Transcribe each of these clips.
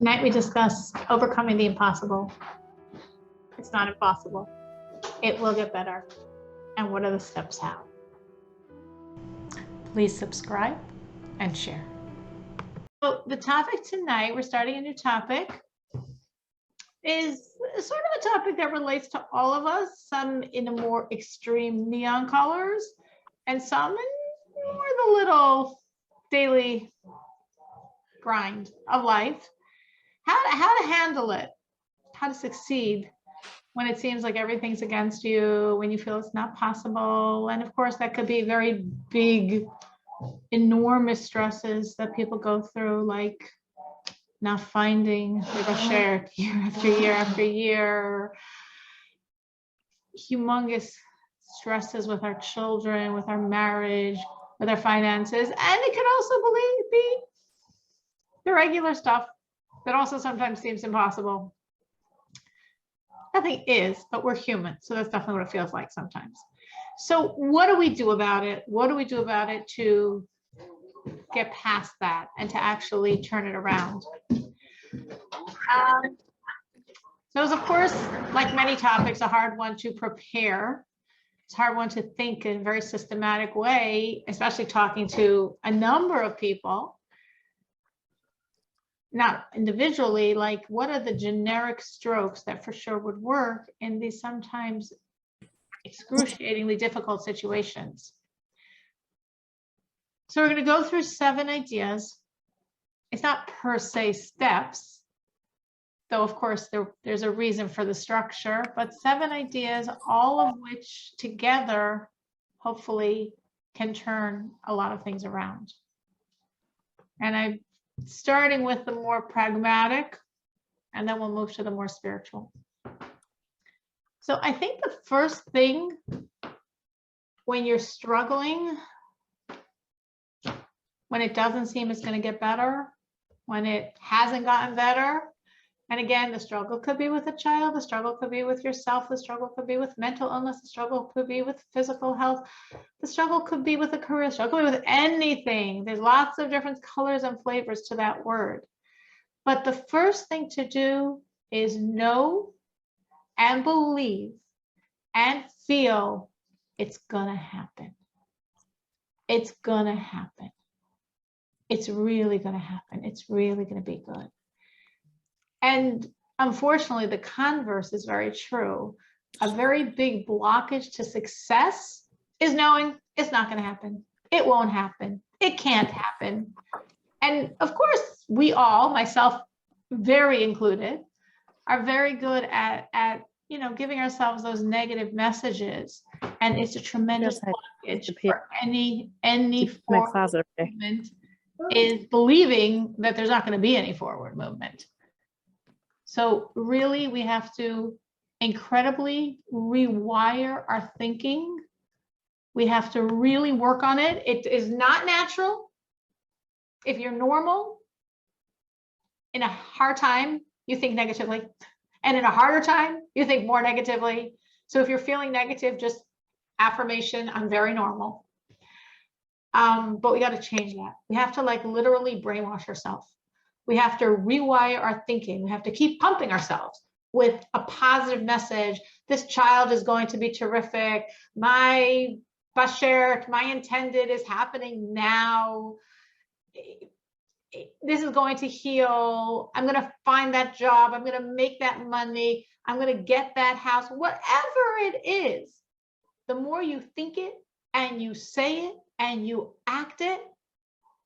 Tonight we discuss overcoming the impossible. It's not impossible. It will get better. And what are the steps how? Please subscribe and share. So the topic tonight, we're starting a new topic, is sort of a topic that relates to all of us, some in a more extreme neon colors and some in more the little daily grind of life. How to handle it, how to succeed when it seems like everything's against you, when you feel it's not possible. And of course, that could be very big, enormous stresses that people go through, like not finding a share year after year after year, humongous stresses with our children, with our marriage, with our finances. And it can also be the regular stuff that also sometimes seems impossible. Nothing is, but we're human. So that's definitely what it feels like sometimes. So what do we do about it? What do we do about it to get past that and to actually turn it around? So of course, like many topics, a hard one to prepare. It's a hard one to think in a very systematic way, especially talking to a number of people. Not individually, like what are the generic strokes that for sure would work in these sometimes excruciatingly difficult situations. So we're going to go through 7 ideas. It's not per se steps, though of course there's a reason for the structure, but 7 ideas, all of which together hopefully can turn a lot of things around. And I'm starting with the more pragmatic, and then we'll move to the more spiritual. So I think the first thing when you're struggling, when it doesn't seem it's going to get better, when it hasn't gotten better, and again, the struggle could be with a child, the struggle could be with yourself, the struggle could be with mental illness, the struggle could be with physical health, the struggle could be with a career, the struggle could be with anything. There's lots of different colors and flavors to that word. But the first thing to do is know and believe and feel it's gonna happen. It's gonna happen. It's really gonna happen. It's really gonna be good. And unfortunately, the converse is very true. A very big blockage to success is knowing it's not going to happen. It won't happen. It can't happen. And of course, we all, myself very included, are very good at giving ourselves those negative messages. And it's a tremendous blockage for any forward movement is believing that there's not going to be any forward movement. So really, we have to incredibly rewire our thinking. We have to really work on it. It is not natural. If you're normal, in a hard time, you think negatively. And in a harder time, you think more negatively. So if you're feeling negative, just affirmation, I'm very normal. But we got to change that. We have to literally brainwash ourselves. We have to rewire our thinking. We have to keep pumping ourselves with a positive message. This child is going to be terrific. My bashert, my intended is happening now. This is going to heal. I'm going to find that job. I'm going to make that money. I'm going to get that house. Whatever it is, the more you think it and you say it and you act it,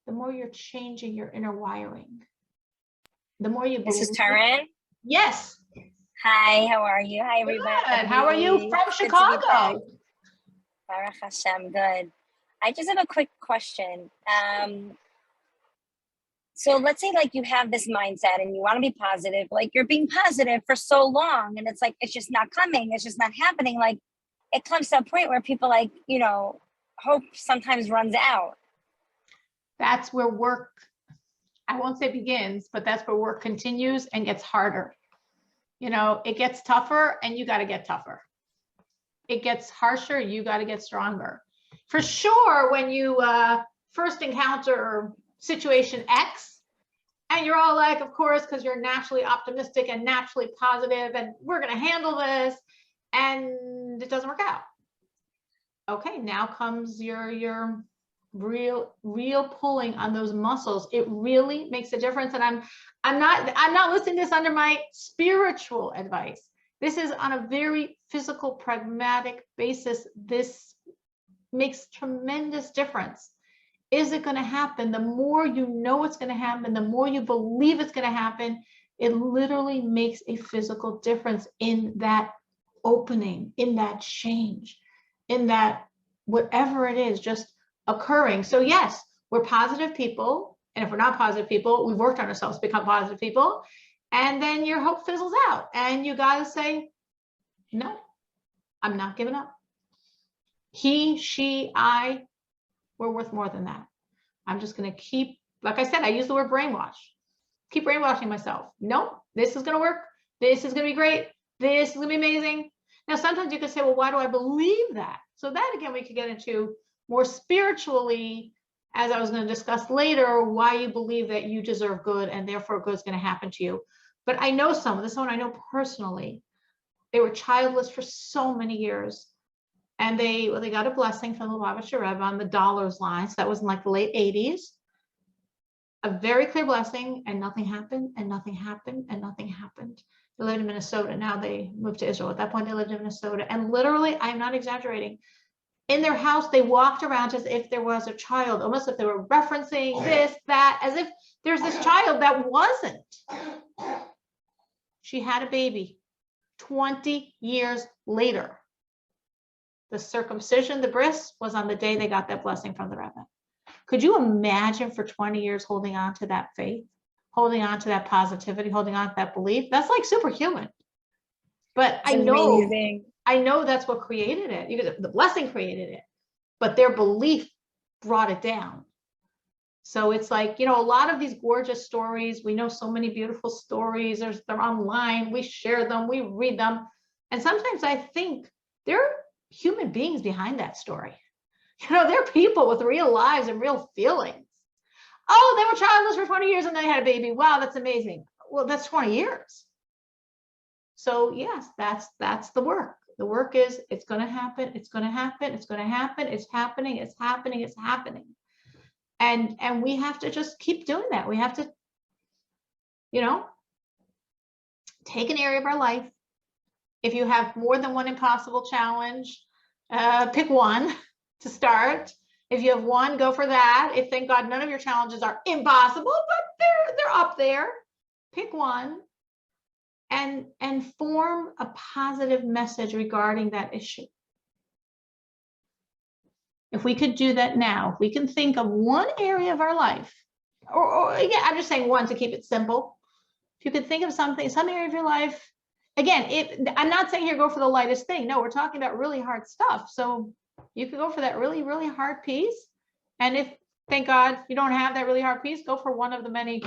the more you're changing your inner wiring. The more you believe. This is Taryn. Yes. Hi, how are you? Hi, everybody. Good. How are you from Chicago? Baruch Hashem, good. I just have a quick question. So let's say you have this mindset and you want to be positive, you're being positive for so long and it's it's just not coming. It's just not happening. It comes to a point where people hope sometimes runs out. That's where work, I won't say begins, but that's where work continues and gets harder. It gets tougher and you got to get tougher. It gets harsher, you got to get stronger. For sure, when you first encounter situation X And you're all like, of course, because you're naturally optimistic and naturally positive, and we're going to handle this, and it doesn't work out. Okay, now comes your real pulling on those muscles. It really makes a difference. And I'm not listing this under my spiritual advice. This is on a very physical, pragmatic basis. This makes tremendous difference. Is it going to happen? The more you know it's going to happen, the more you believe it's going to happen, it literally makes a physical difference in that opening, in that change, in that whatever it is just occurring. So yes, we're positive people. And if we're not positive people, we've worked on ourselves to become positive people. And then your hope fizzles out. And you got to say, no, I'm not giving up. He, she, I, we're worth more than that. I'm just going to keep, like I said, I use the word brainwash. Keep brainwashing myself. Nope, this is going to work. This is going to be great. This is going to be amazing. Now, sometimes you could say, well, why do I believe that? So that, again, we could get into more spiritually, as I was going to discuss later, why you believe that you deserve good and therefore good is going to happen to you. But I know someone, this one I know personally, they were childless for so many years. And they got a blessing from the Lubavitcher Rebbe on the dollars line. So that was in like the late 80s. A very clear blessing, and nothing happened, and nothing happened, and nothing happened. They lived in Minnesota. Now they moved to Israel. At that point, they lived in Minnesota. And literally, I'm not exaggerating, in their house, they walked around as if there was a child, almost if they were referencing this, that, as if there's this child that wasn't. She had a baby 20 years later. The circumcision, the bris, was on the day they got that blessing from the Rebbe. Could you imagine for 20 years holding on to that faith, holding on to that positivity, holding on to that belief? That's like superhuman. But I know that's what created it. The blessing created it, but their belief brought it down. So it's like, a lot of these gorgeous stories, we know so many beautiful stories, they're online, we share them, we read them. And sometimes I think there are human beings behind that story. They're people with real lives and real feelings. Oh, they were childless for 20 years and they had a baby. Wow, that's amazing. Well, that's 20 years. So yes, that's the work. The work is, it's going to happen. It's going to happen. It's going to happen. It's happening. It's happening. It's happening. And we have to just keep doing that. We have to, take an area of our life. If you have more than one impossible challenge, pick one to start. If you have one, go for that. If, thank God, none of your challenges are impossible, but they're up there. Pick one and form a positive message regarding that issue. If we could do that now, if we can think of one area of our life, or again, I'm just saying one to keep it simple. If you could think of some area of your life, again, I'm not saying here go for the lightest thing. No, we're talking about really hard stuff. So you could go for that really, really hard piece. And if, thank God, you don't have that really hard piece, go for one of the many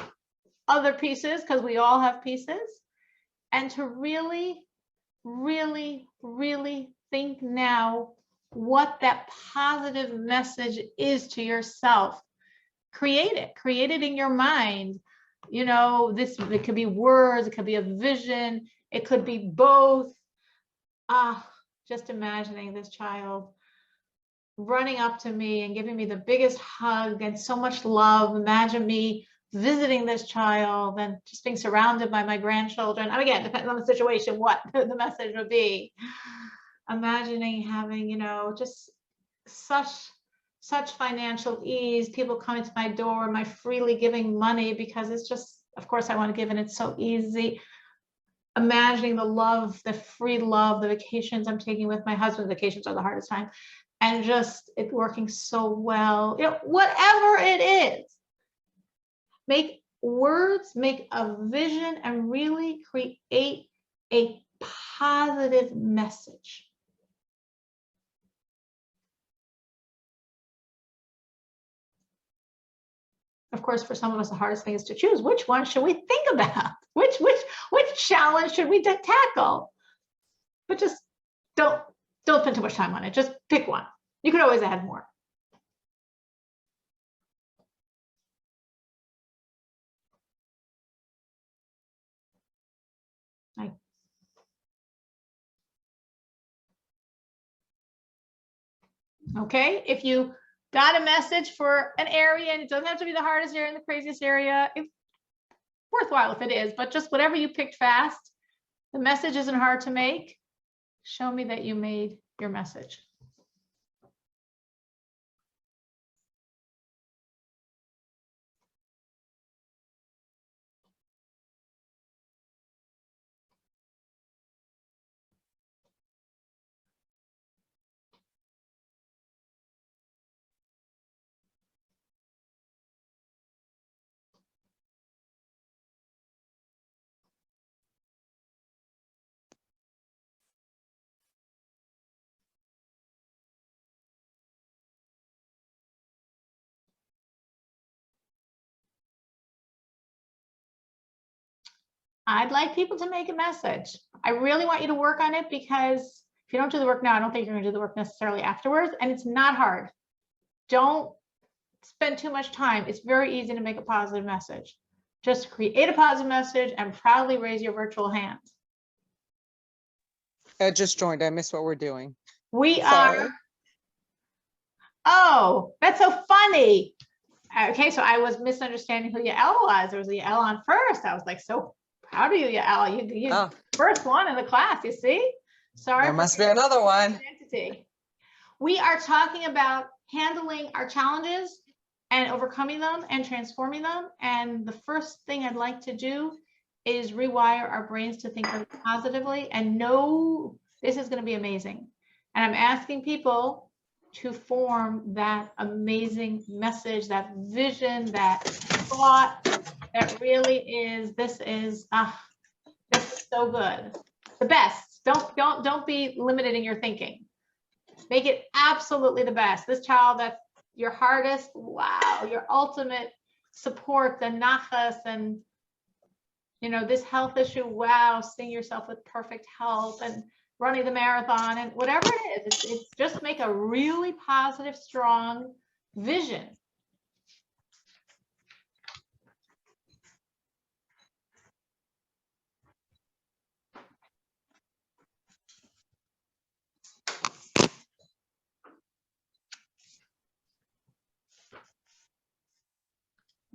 other pieces, because we all have pieces. And to really, really, really think now what that positive message is to yourself. Create it in your mind. It could be words, it could be a vision, it could be both. Just imagining this child running up to me and giving me the biggest hug and so much love. Imagine me visiting this child and just being surrounded by my grandchildren. And again, depending on the situation, what the message would be. Imagining having, just such financial ease, people coming to my door, my freely giving money, because it's just, of course I want to give, and it's so easy. Imagining the love, the free love, the vacations I'm taking with my husband. Vacations are the hardest time. And just it working so well, whatever it is, make words, make a vision, and really create a positive message. Of course, for some of us, the hardest thing is to choose which one should we think about, which challenge should we tackle. But just don't spend too much time on it. Just pick one. You could always add more. Okay, if you got a message for an area, and it doesn't have to be the hardest area and the craziest area, if worthwhile if it is, but just whatever you picked fast, the message isn't hard to make. Show me that you made your message. I'd like people to make a message. I really want you to work on it, because if you don't do the work now, I don't think you're going to do the work necessarily afterwards. And it's not hard. Don't spend too much time. It's very easy to make a positive message. Just create a positive message and proudly raise your virtual hand. I just joined. I missed what we're doing. We Sorry. are. Oh, that's so funny. Okay, so I was misunderstanding who Yael was. There was a Yael on first. I was like, so proud of you, Yael. You Oh, first one in the class, you see? Sorry. there for must be another one. identity. We are talking about handling our challenges and overcoming them and transforming them. And the first thing I'd like to do is rewire our brains to think positively and know this is going to be amazing. And I'm asking people to form that amazing message, that vision, that thought that really is, this is so good. The best. Don't be limited in your thinking. Make it absolutely the best. This child that's your hardest, wow, your ultimate support, the nachas, and this health issue, wow, seeing yourself with perfect health and running the marathon and whatever it is, it's just make a really positive, strong vision.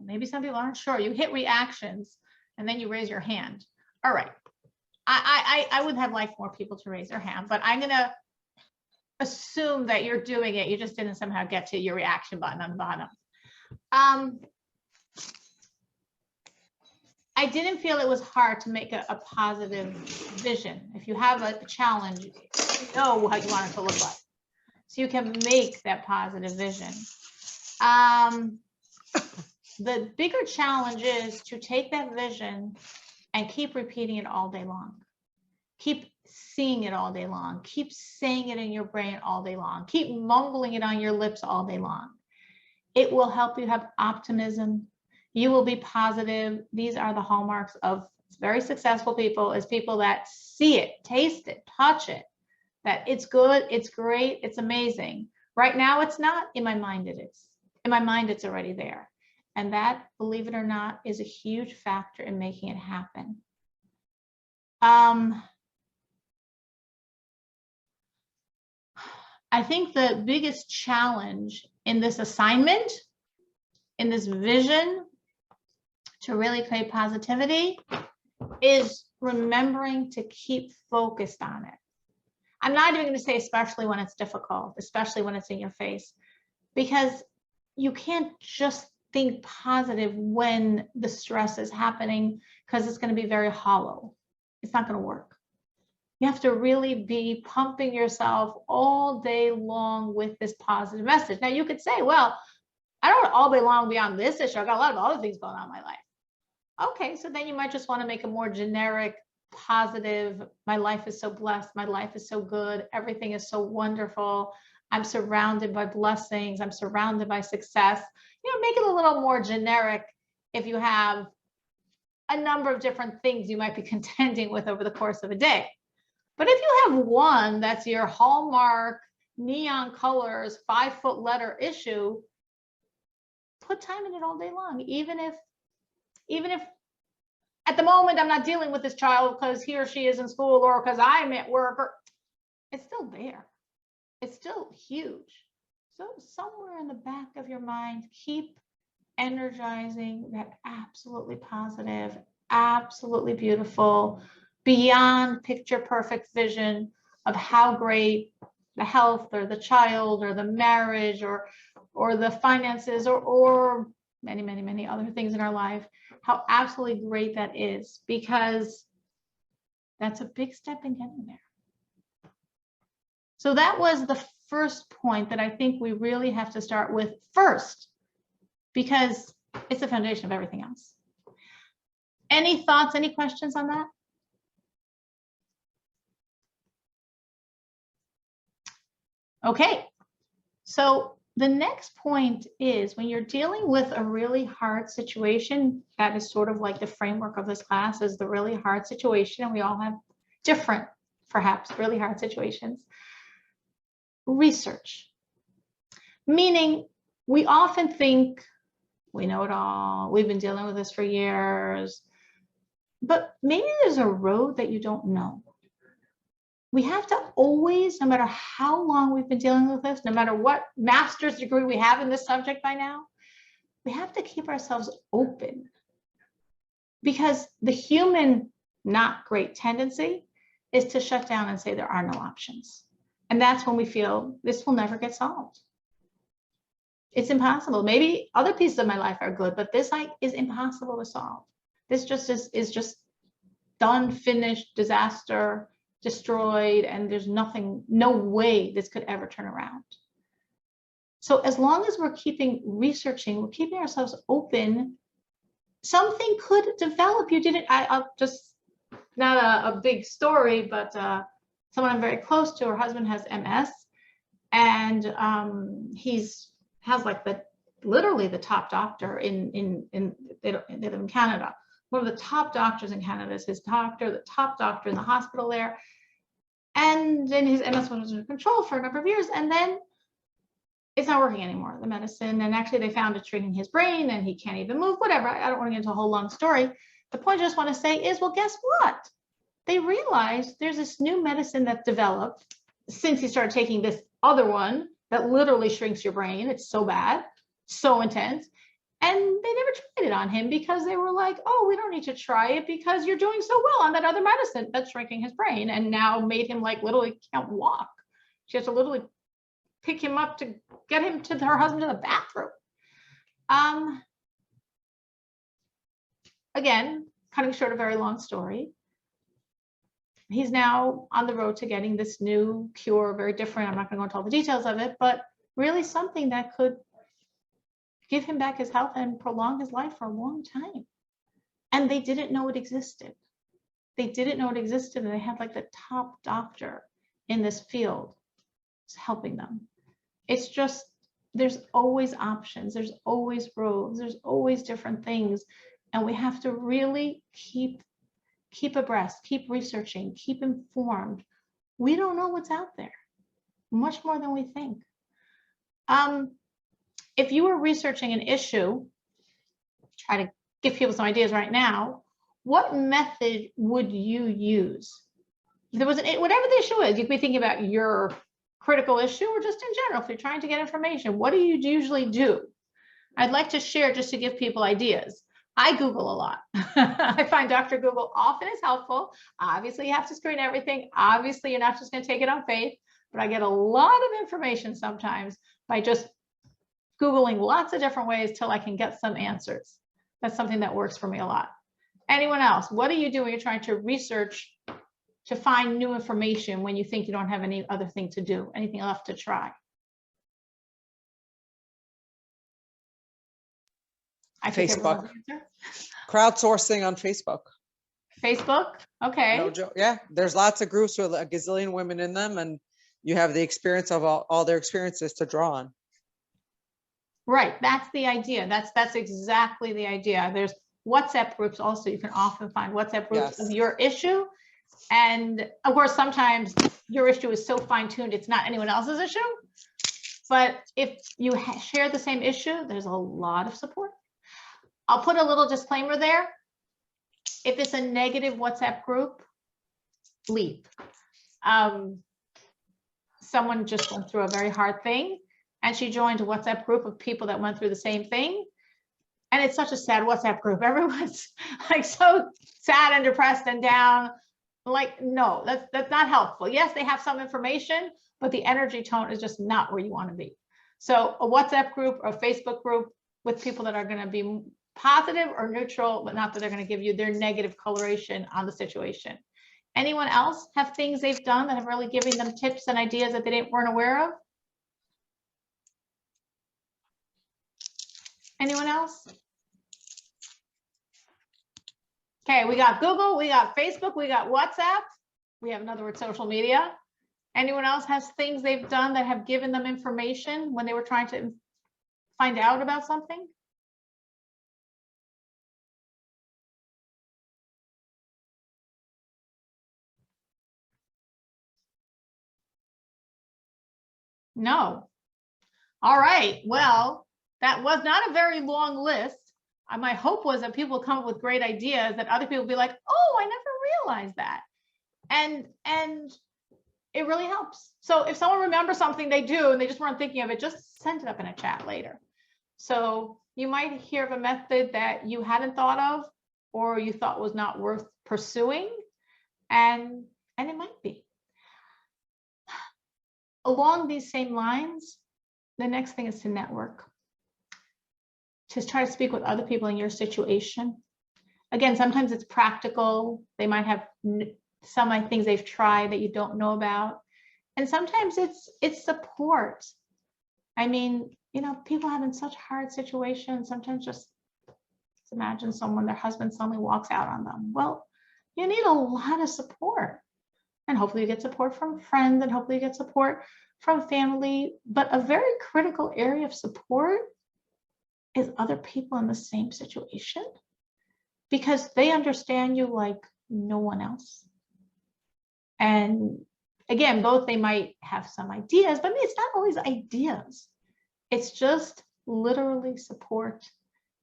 Maybe some people aren't sure. You hit reactions and then you raise your hand. All right. I would have liked more people to raise their hand, but I'm going to assume that you're doing it. You just didn't somehow get to your reaction button on the bottom. I didn't feel it was hard to make a positive vision. If you have a challenge, you know how you want it to look like. So you can make that positive vision. The bigger challenge is to take that vision and keep repeating it all day long. Keep seeing it all day long. Keep saying it in your brain all day long. Keep mumbling it on your lips all day long. It will help you have optimism. You will be positive. These are the hallmarks of very successful people, is people that see it, taste it, touch it, that it's good, it's great, it's amazing. Right now, it's not. In my mind, it is. In my mind, it's already there. And that, believe it or not, is a huge factor in making it happen. I think the biggest challenge in this assignment, in this vision to really create positivity, is remembering to keep focused on it. I'm not even going to say especially when it's difficult, especially when it's in your face, because you can't just think positive when the stress is happening, because it's going to be very hollow. It's not going to work. You have to really be pumping yourself all day long with this positive message. Now you could say, well, I don't all day long be on this issue. I've got a lot of other things going on in my life. Okay, so then you might just want to make a more generic, positive, my life is so blessed, my life is so good, everything is so wonderful, I'm surrounded by blessings, I'm surrounded by success. Make it a little more generic if you have a number of different things you might be contending with over the course of a day. But if you have one that's your hallmark, neon colors, 5-foot letter issue, put time in it all day long. Even if at the moment I'm not dealing with this child because he or she is in school or because I'm at work, or it's still there. It's still huge. So somewhere in the back of your mind, keep energizing that absolutely positive, absolutely beautiful, beyond picture perfect vision of how great the health or the child or the marriage or the finances or many, many, many other things in our life, how absolutely great that is, because that's a big step in getting there. So that was the first point that I think we really have to start with first, because it's the foundation of everything else. Any thoughts, any questions on that? Okay, so the next point is when you're dealing with a really hard situation, that is sort of like the framework of this class, is the really hard situation, and we all have different, perhaps really hard situations. Research, meaning we often think we know it all, we've been dealing with this for years, but maybe there's a road that you don't know. We have to always, no matter how long we've been dealing with this, no matter what master's degree we have in this subject by now, we have to keep ourselves open, because the human not great tendency is to shut down and say there are no options. And that's when we feel this will never get solved. It's impossible. Maybe other pieces of my life are good, but this is impossible to solve. This just is just done, finished, disaster, destroyed, and there's nothing, no way this could ever turn around. So as long as we're keeping researching, we're keeping ourselves open, something could develop. You didn't, I'll just, not a big story, but someone I'm very close to, her husband has MS, and has like literally the top doctor they live in Canada. One of the top doctors in Canada is his doctor, the top doctor in the hospital there. And then his MS was under control for a number of years, and then it's not working anymore, the medicine. And actually they found it treating his brain, and he can't even move, whatever. I don't want to get into a whole long story. The point I just want to say is, well, guess what? They realized there's this new medicine that developed since he started taking this other one that literally shrinks your brain. It's so bad, so intense. And they never tried it on him because they were like, oh, we don't need to try it because you're doing so well on that other medicine that's shrinking his brain, and now made him like literally can't walk. She has to literally pick him up to get him to her husband to the bathroom. Again, cutting short a very long story, he's now on the road to getting this new cure, very different. I'm not going to go into all the details of it, but really something that could give him back his health and prolong his life for a long time. And they didn't know it existed. They didn't know it existed, and they had like the top doctor in this field helping them. It's just, there's always options, there's always roads, there's always different things. And we have to really keep abreast, keep researching, keep informed. We don't know what's out there, much more than we think. If you were researching an issue, try to give people some ideas right now, what method would you use? If there was whatever the issue is, you could be thinking about your critical issue or just in general, if you're trying to get information, what do you usually do? I'd like to share just to give people ideas. I Google a lot. I find Dr. Google often is helpful. Obviously, you have to screen everything. Obviously, you're not just going to take it on faith, but I get a lot of information sometimes by just Googling lots of different ways till I can get some answers. That's something that works for me a lot. Anyone else? What do you do when you're trying to research to find new information when you think you don't have any other thing to do, anything left to try? Facebook. Crowdsourcing on Facebook. Facebook? Okay. No joke. Yeah, there's lots of groups with a gazillion women in them, and you have the experience of all their experiences to draw on. Right, that's the idea. That's exactly the idea. There's WhatsApp groups also. You can often find WhatsApp groups of your issue. And of course, sometimes your issue is so fine-tuned, it's not anyone else's issue. But if you share the same issue, there's a lot of support. I'll put a little disclaimer there. If it's a negative WhatsApp group, leave. Someone just went through a very hard thing, and she joined a WhatsApp group of people that went through the same thing. And it's such a sad WhatsApp group. Everyone's like so sad and depressed and down. Like, no, that's not helpful. Yes, they have some information, but the energy tone is just not where you want to be. So a WhatsApp group or a Facebook group with people that are going to be positive or neutral, but not that they're going to give you their negative coloration on the situation. Anyone else have things they've done that have really given them tips and ideas that they weren't aware of? Anyone else? Okay, we got Google, we got Facebook, we got WhatsApp. We have another word, social media. Anyone else has things they've done that have given them information when they were trying to find out about something? No. All right. Well, that was not a very long list. My hope was that people come up with great ideas that other people be like, oh, I never realized that. And it really helps. So if someone remembers something they do and they just weren't thinking of it, just send it up in a chat later. So you might hear of a method that you hadn't thought of or you thought was not worth pursuing, and it might be. Along these same lines, the next thing is to network. Just try to speak with other people in your situation. Again, sometimes it's practical. They might have some things they've tried that you don't know about. And sometimes it's support. I mean, you know, people have in such hard situations. Sometimes just imagine someone, their husband suddenly walks out on them. Well, you need a lot of support. And hopefully you get support from friends and hopefully you get support from family. But a very critical area of support is other people in the same situation, because they understand you like no one else. And again, both they might have some ideas, but I mean, it's not always ideas. It's just literally support.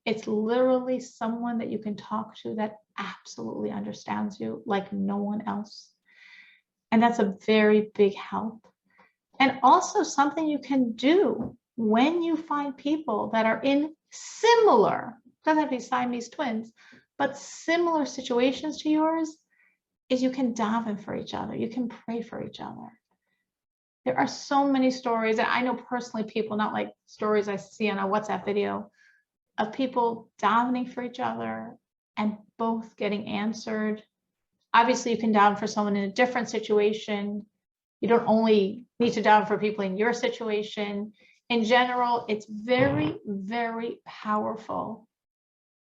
It's literally someone that you can talk to that absolutely understands you like no one else. And that's a very big help. And also something you can do when you find people that are in similar, doesn't have to be Siamese twins, but similar situations to yours, is you can daven for each other. You can pray for each other. There are so many stories that I know personally, people, not like stories I see on a WhatsApp video, of people davening for each other and both getting answered. Obviously, you can daven for someone in a different situation. You don't only need to daven for people in your situation. In general, it's very, very powerful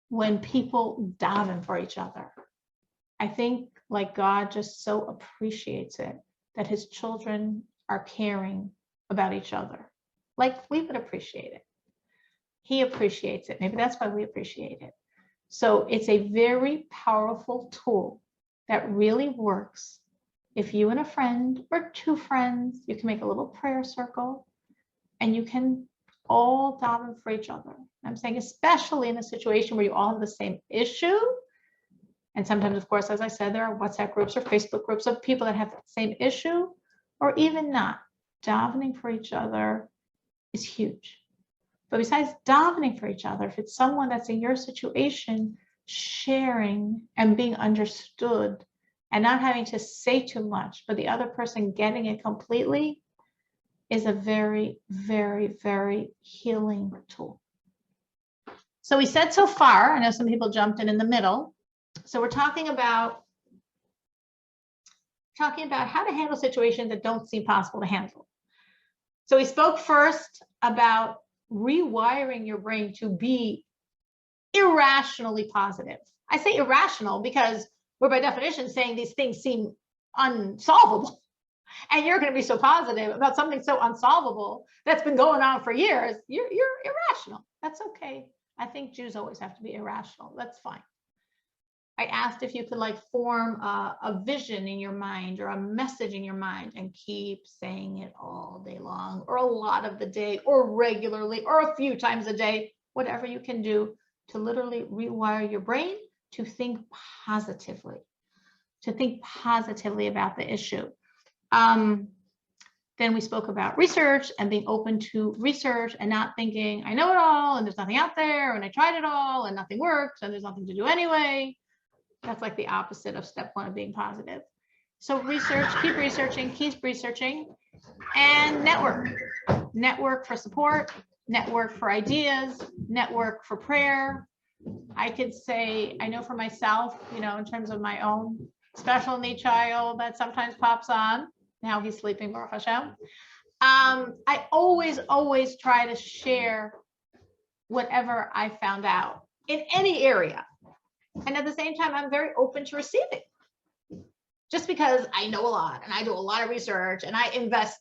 when people daven for each other. I think like God just so appreciates it that his children are caring about each other. Like we would appreciate it. He appreciates it. Maybe that's why we appreciate it. So it's a very powerful tool that really works. If you and a friend or two friends, you can make a little prayer circle and you can all daven for each other. I'm saying especially in a situation where you all have the same issue. And sometimes, of course, as I said, there are WhatsApp groups or Facebook groups of people that have the same issue, or even not. Davening for each other is huge. But besides davening for each other, if it's someone that's in your situation, sharing and being understood and not having to say too much, but the other person getting it completely, is a very, very, very healing tool. So we said so far, I know some people jumped in the middle. So we're talking about how to handle situations that don't seem possible to handle. So we spoke first about rewiring your brain to be irrationally positive. I say irrational because we're by definition saying these things seem unsolvable. And you're going to be so positive about something so unsolvable that's been going on for years. You're irrational. That's okay. I think Jews always have to be irrational. That's fine. I asked if you could like form a vision in your mind or a message in your mind and keep saying it all day long or a lot of the day or regularly or a few times a day, whatever you can do to literally rewire your brain to think positively about the issue. Then we spoke about research and being open to research and not thinking, I know it all and there's nothing out there and I tried it all and nothing works and there's nothing to do anyway. That's like the opposite of step one of being positive. So research, keep researching, and network. Network for support, network for ideas, network for prayer. I could say, I know for myself, you know, in terms of my own special need child that sometimes pops on. Now he's sleeping, Baruch Hashem. I always try to share whatever I found out in any area. And at the same time, I'm very open to receiving. Just because I know a lot and I do a lot of research and I invest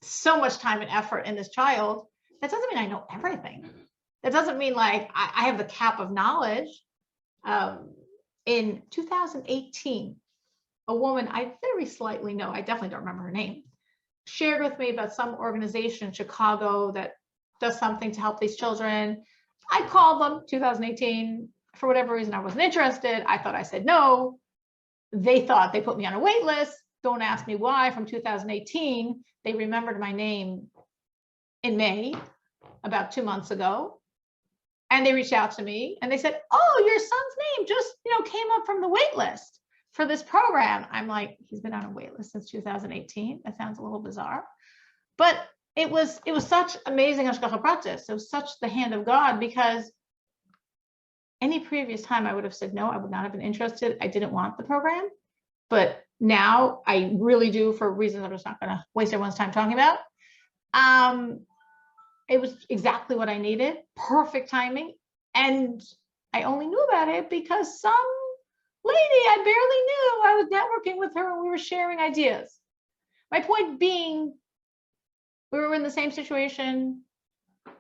so much time and effort in this child, that doesn't mean I know everything. That doesn't mean like I have the cap of knowledge. In 2018, a woman I very slightly know, I definitely don't remember her name, shared with me about some organization in Chicago that does something to help these children. I called them 2018. For whatever reason, I wasn't interested. I thought I said no. They thought they put me on a wait list. Don't ask me why. From 2018, they remembered my name in May, about 2 months ago. And they reached out to me and they said, oh, your son's name just, you know, came up from the wait list for this program. I'm like, he's been on a wait list since 2018. That sounds a little bizarre, but it was such amazing hashgacha pratis. It was such the hand of God, because any previous time I would have said no, I would not have been interested. I didn't want the program, but now I really do, for reasons I'm just not going to waste everyone's time talking about. It was exactly what I needed, perfect timing. And I only knew about it because some lady I barely knew, I was networking with her and we were sharing ideas. My point being, we were in the same situation.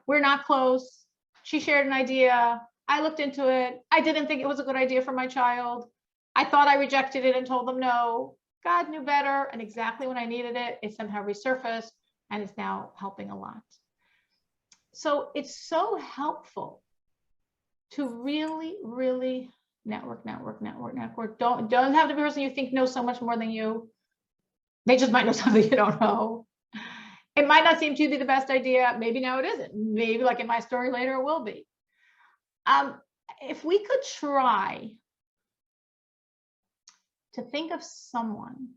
We're not close. She shared an idea. I looked into it. I didn't think it was a good idea for my child. I thought I rejected it and told them no. God knew better. And exactly when I needed it, it somehow resurfaced and it's now helping a lot. So it's so helpful to really, really network. Don't have the person you think knows so much more than you. They just might know something you don't know. It might not seem to be the best idea. Maybe now it isn't. Maybe like in my story later, it will be. If we could try to think of someone,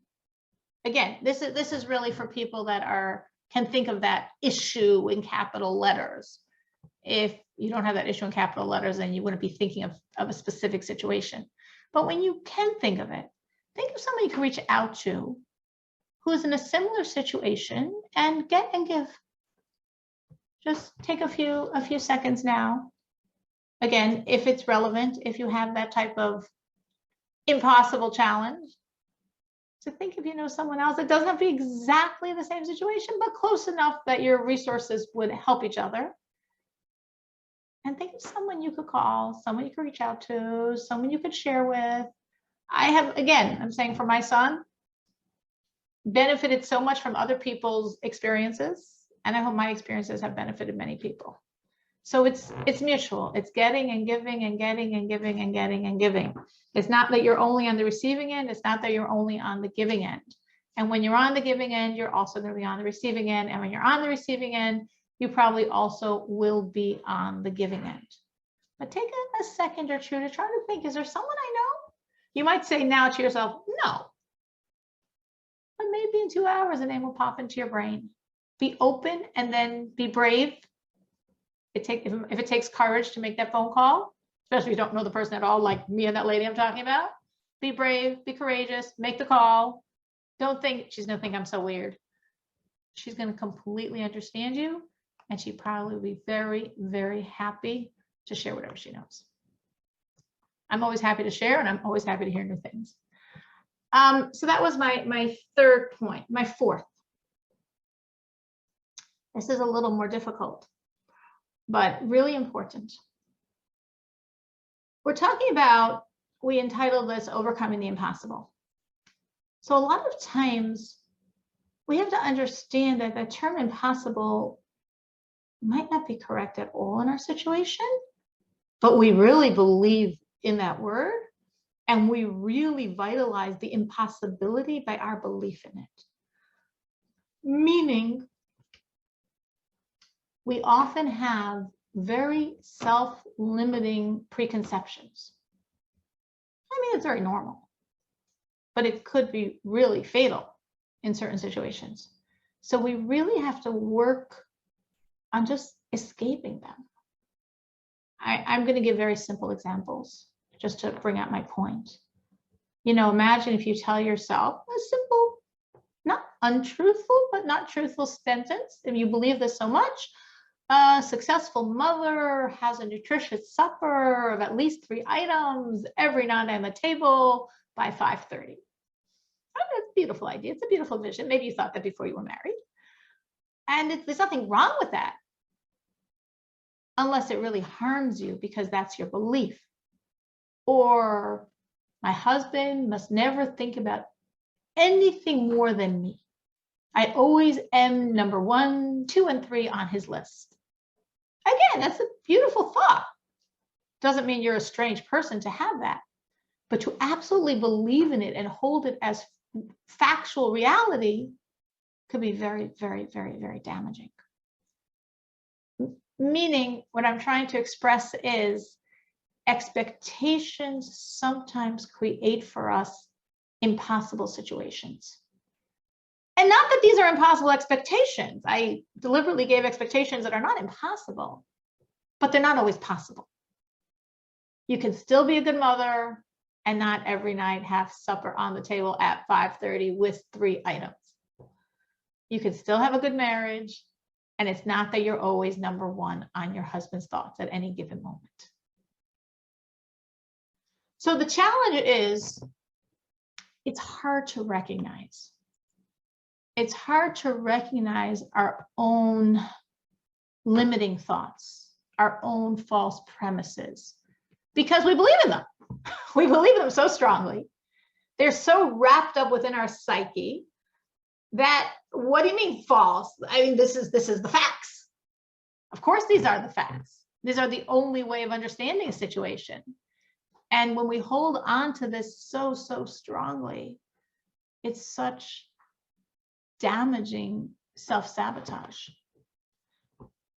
again, this is really for people that can think of that issue in capital letters. If you don't have that issue in capital letters, then you wouldn't be thinking of a specific situation. But when you can think of it, think of somebody you can reach out to who's in a similar situation and get and give. Just take a few seconds now. Again, if it's relevant, if you have that type of impossible challenge, to think if you know someone else that doesn't have to be exactly the same situation, but close enough that your resources would help each other. And think of someone you could call, someone you could reach out to, someone you could share with. I have, again, I'm saying for my son, benefited so much from other people's experiences, and I hope my experiences have benefited many people. So it's mutual. It's getting and giving and getting and giving and getting and giving. It's not that you're only on the receiving end. It's not that you're only on the giving end. And when you're on the giving end, you're also going to be on the receiving end. And when you're on the receiving end, you probably also will be on the giving end. But take a second or two to try to think, is there someone I know? You might say now to yourself, no. But maybe in 2 hours, a name will pop into your brain. Be open and then be brave. If it takes courage to make that phone call, especially if you don't know the person at all, like me and that lady I'm talking about, be brave, be courageous, make the call. Don't think she's going to think I'm so weird. She's going to completely understand you, and she probably will be very, very happy to share whatever she knows. I'm always happy to share, and I'm always happy to hear new things. So that was my third point. My fourth. This is a little more difficult, but really important. We're talking about, we entitled this Overcoming the Impossible. So a lot of times we have to understand that the term impossible might not be correct at all in our situation, but we really believe in that word, and we really vitalize the impossibility by our belief in it. Meaning, we often have very self-limiting preconceptions. I mean, it's very normal, but it could be really fatal in certain situations. So we really have to work on just escaping them. I'm going to give very simple examples just to bring out my point. You know, imagine if you tell yourself a simple, not untruthful, but not truthful sentence. If you believe this so much, a successful mother has a nutritious supper of at least 3 items every night on the table by 5:30. That's a beautiful idea. It's a beautiful vision. Maybe you thought that before you were married. And there's nothing wrong with that, unless it really harms you because that's your belief. Or my husband must never think about anything more than me. I always am number 1, 2, and 3 on his list. Again, that's a beautiful thought. Doesn't mean you're a strange person to have that, but to absolutely believe in it and hold it as factual reality could be very, very, very, very damaging. Meaning, what I'm trying to express is expectations sometimes create for us impossible situations. And not that these are impossible expectations. I deliberately gave expectations that are not impossible, but they're not always possible. You can still be a good mother and not every night have supper on the table at 5:30 with 3 items. You can still have a good marriage, and it's not that you're always number 1 on your husband's thoughts at any given moment. So the challenge is, it's hard to recognize. It's hard to recognize our own limiting thoughts, our own false premises, because we believe in them. We believe in them so strongly. They're so wrapped up within our psyche that, what do you mean false? I mean, this is the facts. Of course, these are the facts. These are the only way of understanding a situation. And when we hold on to this so strongly, it's such damaging self-sabotage.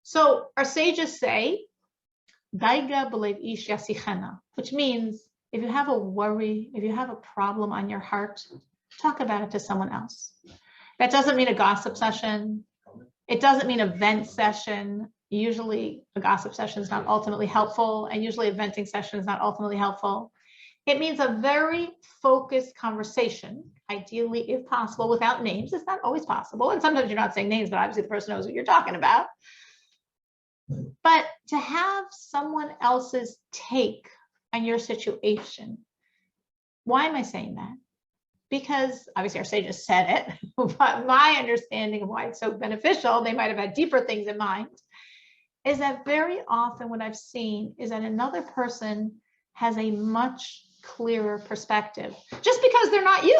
So our sages say, Daiga b'lev ish yasichena, which means if you have a worry, if you have a problem on your heart, talk about it to someone else. That doesn't mean a gossip session. It doesn't mean a vent session. Usually a gossip session is not ultimately helpful, and usually a venting session is not ultimately helpful. It means a very focused conversation, ideally, if possible, without names. It's not always possible. And sometimes you're not saying names, but obviously the person knows what you're talking about. But to have someone else's take on your situation. Why am I saying that? Because obviously our sages said it, but my understanding of why it's so beneficial, they might have had deeper things in mind, is that very often what I've seen is that another person has a much clearer perspective. Just because they're not you,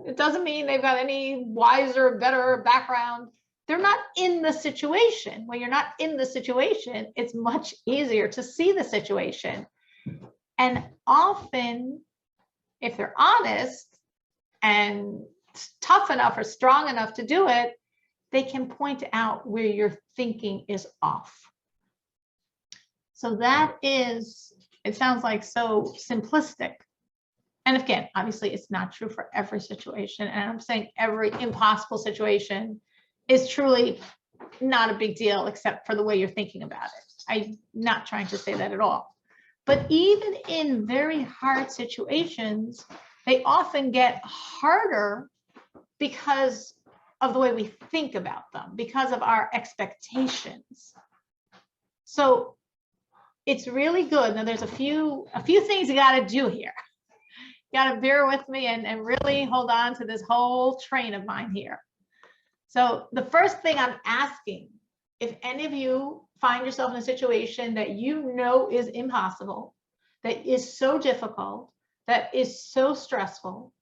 it doesn't mean they've got any wiser, better background. They're not in the situation. When you're not in the situation, it's much easier to see the situation. And often, if they're honest and tough enough or strong enough to do it, they can point out where your thinking is off. So that is, it sounds like so simplistic. And again, obviously it's not true for every situation. And I'm saying every impossible situation is truly not a big deal, except for the way you're thinking about it. I'm not trying to say that at all. But even in very hard situations, they often get harder because of the way we think about them, because of our expectations. So it's really good. Now there's a few things you got to do here. You got to bear with me and really hold on to this whole train of mine here. So the first thing I'm asking, if any of you find yourself in a situation that you know is impossible, that is so difficult, that is so stressful,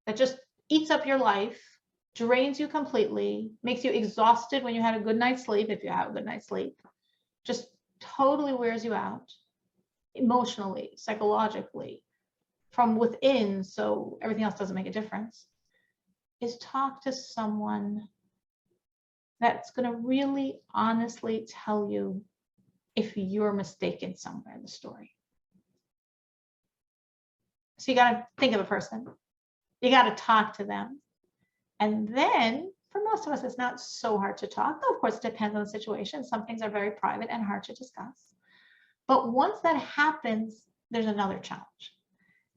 that just eats up your life, drains you completely, makes you exhausted when you had a good night's sleep, if you have a good night's sleep, just totally wears you out emotionally, psychologically, from within, so everything else doesn't make a difference. is talk to someone that's going to really honestly tell you if you're mistaken somewhere in the story. So you got to think of a person. You got to talk to them. And then for most of us, it's not so hard to talk. Though, of course, it depends on the situation. Some things are very private and hard to discuss. But once that happens, there's another challenge.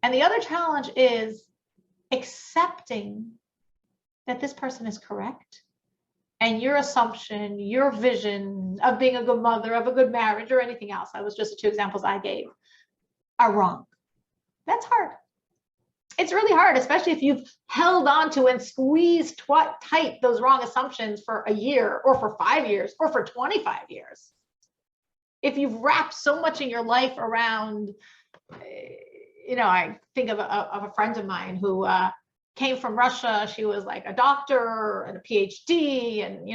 And the other challenge is accepting that this person is correct. And your assumption, your vision of being a good mother, of a good marriage, or anything else, that was just the two examples I gave, are wrong. That's hard. It's really hard, especially if you've held on to and squeezed tight those wrong assumptions for a year, or for 5 years, or for 25 years. If you've wrapped so much in your life around, I think of a friend of mine who came from Russia. She was like a doctor and a PhD and,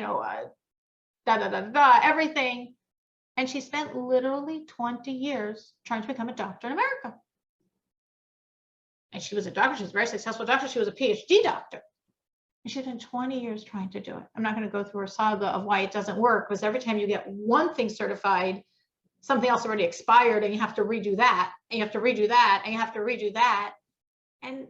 everything. And she spent literally 20 years trying to become a doctor in America. And she was a doctor. She was a very successful doctor. She was a PhD doctor. And she spent 20 years trying to do it. I'm not going to go through her saga of why it doesn't work, because every time you get one thing certified, something else already expired, and you have to redo that, and you have to redo that, and you have to redo that. And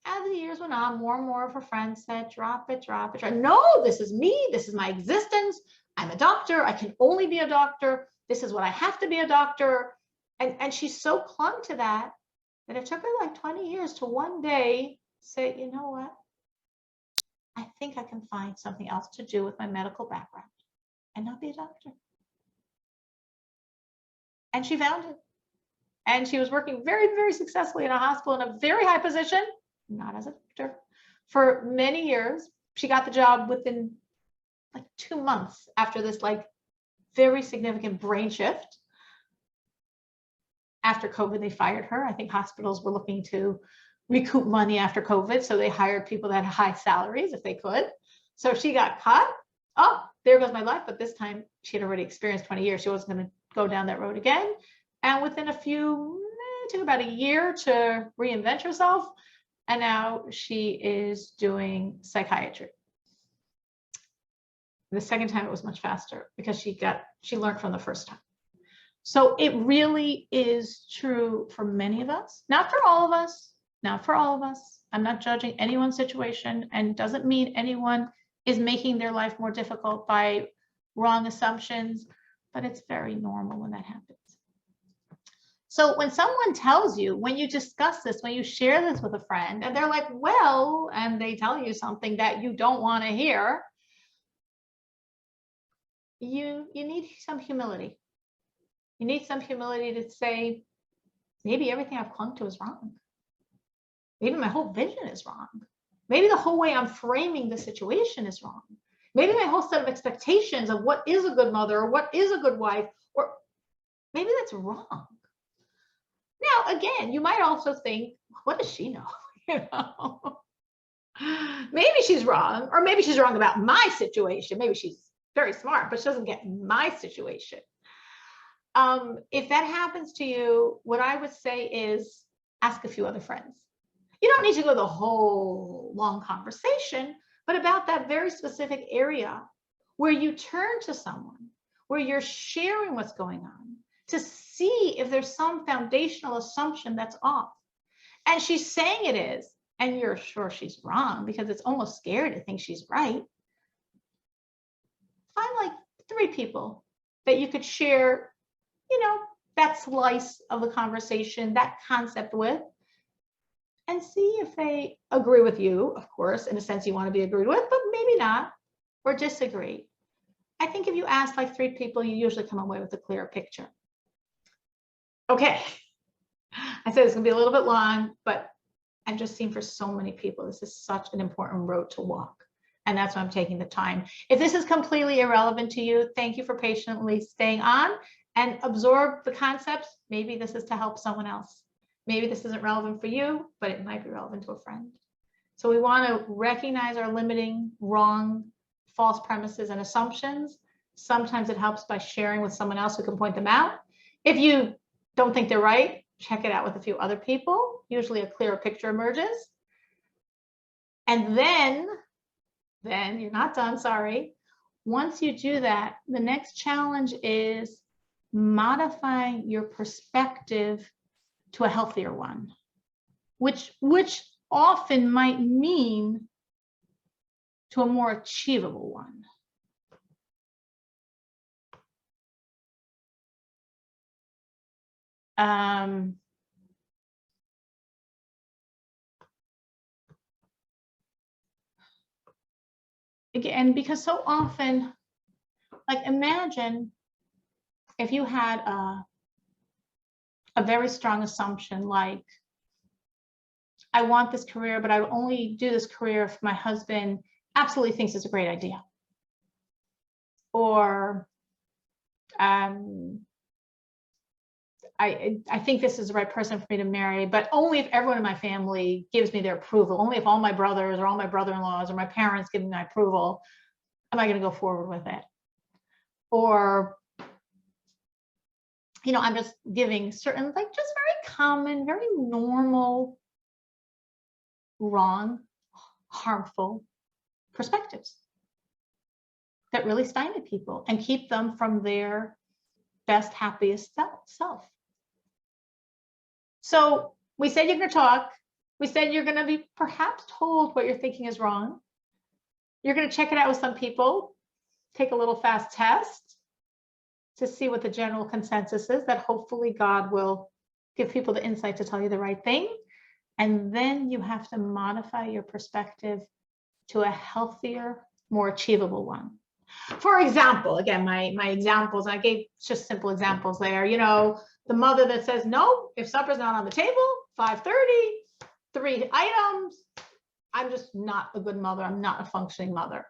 as the years went on, more and more of her friends said, drop it, drop it, drop it. No, this is me. This is my existence. I'm a doctor. I can only be a doctor. This is what I have to be a doctor. And she so clung to that it took her like 20 years to one day say, you know what? I think I can find something else to do with my medical background and not be a doctor. And she found it. And she was working very, very successfully in a hospital in a very high position, not as a doctor, for many years. She got the job within like 2 months after this like very significant brain shift. After COVID, they fired her. I think hospitals were looking to recoup money after COVID, so they hired people that had high salaries if they could. So she got cut. Oh, there goes my life. But this time she had already experienced 20 years. She wasn't going to go down that road again. And within it took about a year to reinvent herself. And now she is doing psychiatry. The second time it was much faster because she learned from the first time. So it really is true for many of us, not for all of us, not for all of us. I'm not judging anyone's situation, and doesn't mean anyone is making their life more difficult by wrong assumptions, but it's very normal when that happens. So when someone tells you, when you discuss this, when you share this with a friend, and they're like, well, and they tell you something that you don't want to hear, you need some humility. You need some humility to say, maybe everything I've clung to is wrong. Maybe my whole vision is wrong. Maybe the whole way I'm framing the situation is wrong. Maybe my whole set of expectations of what is a good mother or what is a good wife, or maybe that's wrong. Now, again, you might also think, what does she know? Maybe she's wrong, or maybe she's wrong about my situation. Maybe she's very smart, but she doesn't get my situation. If that happens to you, what I would say is ask a few other friends. You don't need to go the whole long conversation, but about that very specific area where you turn to someone, where you're sharing what's going on to see if there's some foundational assumption that's off. And she's saying it is, and you're sure she's wrong because it's almost scary to think she's right. Find like 3 people that you could share that slice of the conversation, that concept with, and see if they agree with you, of course, in a sense you want to be agreed with, but maybe not, or disagree. I think if you ask like 3 people, you usually come away with a clearer picture. Okay, I said it's gonna be a little bit long, but I've just seen for so many people, this is such an important road to walk. And that's why I'm taking the time. If this is completely irrelevant to you, thank you for patiently staying on and absorb the concepts. Maybe this is to help someone else. Maybe this isn't relevant for you, but it might be relevant to a friend. So we want to recognize our limiting, wrong, false premises and assumptions. Sometimes it helps by sharing with someone else who can point them out. If you don't think they're right, check it out with a few other people. Usually a clearer picture emerges. And then you're not done, sorry. Once you do that, the next challenge is modifying your perspective to a healthier one, which often might mean to a more achievable one. Again, because so often, like, imagine if you had a very strong assumption, like, I want this career, but I will only do this career if my husband absolutely thinks it's a great idea. Or I think this is the right person for me to marry, but only if everyone in my family gives me their approval. Only if all my brothers or all my brother-in-laws or my parents give me my approval, am I going to go forward with it? Or, you know, I'm just giving certain, like, just very common, very normal, wrong, harmful perspectives that really stymie people and keep them from their best, happiest self. So we said you're going to talk. We said you're going to be perhaps told what you're thinking is wrong. You're going to check it out with some people, take a little fast test to see what the general consensus is, that hopefully God will give people the insight to tell you the right thing. And then you have to modify your perspective to a healthier, more achievable one. For example, again, my examples, I gave just simple examples there, you know, the mother that says, no, if supper's not on the table, 5:30, 3 items, I'm just not a good mother. I'm not a functioning mother.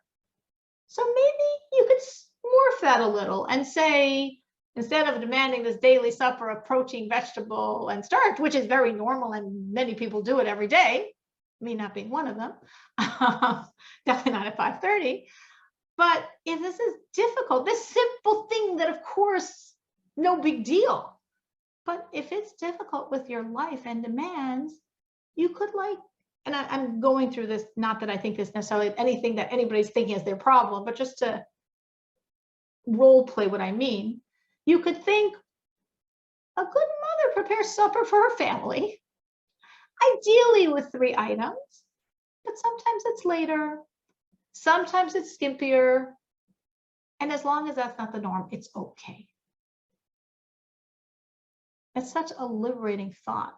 So maybe you could morph that a little and say, instead of demanding this daily supper of protein, vegetable, and starch, which is very normal and many people do it every day, me not being one of them, definitely not at 5:30. But if this is difficult, this simple thing that, of course, no big deal. But if it's difficult with your life and demands, you could, like, and I'm going through this, not that I think this necessarily anything that anybody's thinking is their problem, but just to role play what I mean, you could think, a good mother prepares supper for her family, ideally with 3 items, but sometimes it's later, sometimes it's skimpier, and as long as that's not the norm, it's okay. It's such a liberating thought